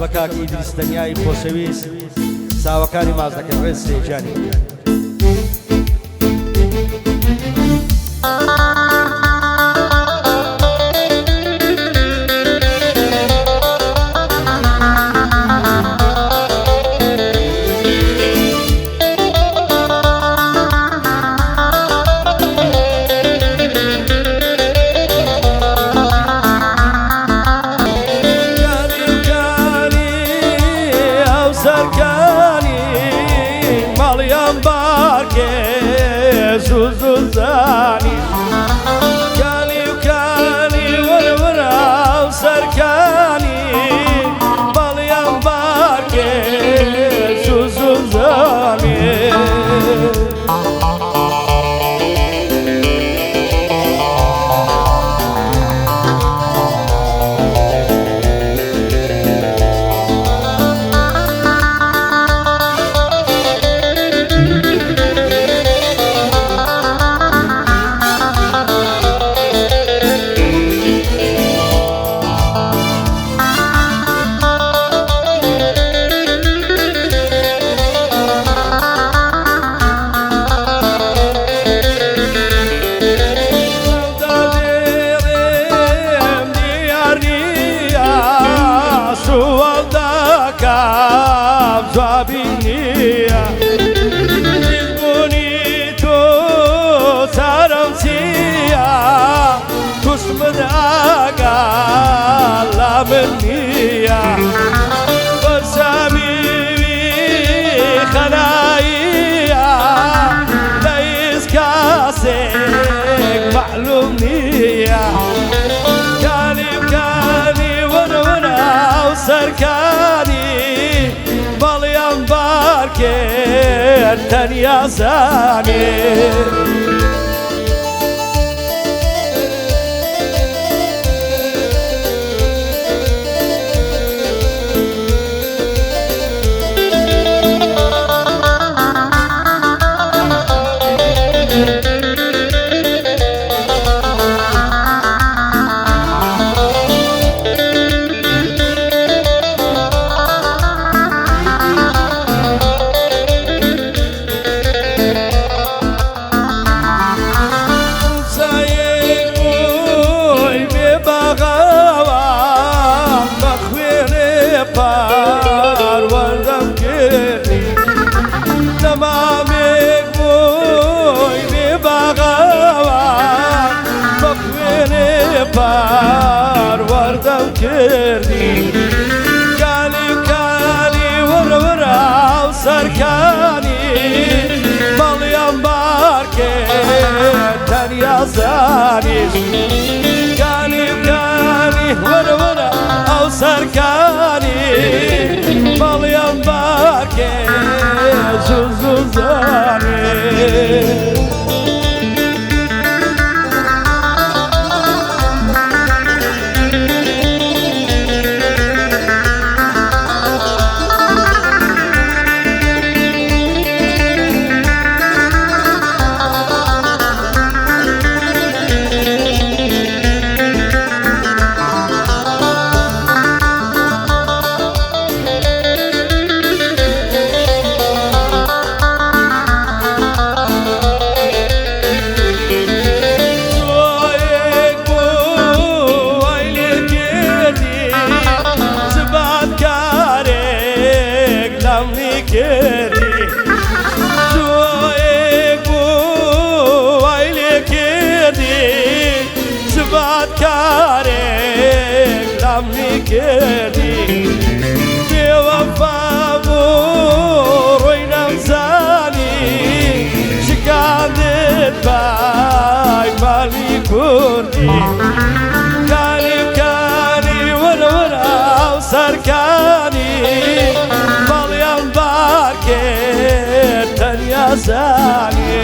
بەکاکی ئیدریستەنیایی خۆشەویست ساوەکانی مازنەکە ڕێز سێجانی زوزانی کالی و کالی ورورا و سرکانی باڵیان بارکێ زوزانی جوابینیە دیلبوونی تۆ چارەم چییە توشمن ئاگال لا من نییە بەرچاوی خەناییە لە هیچ کاسێک معلوم نییە کالی بکانی وەرەوەرە و سەرکانی باڵیان بارکێ تەنیا زانێ پاروەردەم کردی تەمامێک بووی بێ باغاوە بە خوێنێ پاروەردەم کردی کالی و کالی وەرەوەرە و سەرکانی باڵیان بارکێ تەنیا زانیش کالی و کالی وەرەوەرە ئەو سەرکانی باڵیان بارکێ زوزانی کردی جوایک بوو وای لێ کردی زبات کارێک لەمنی کردی بێوەفا بوو ڕۆی نەمزانی شکاندت بای ماڵی کوردی کالی کالی وەرەوەرە و سەرکانی باڵیان بارکێ تەنیا زانێ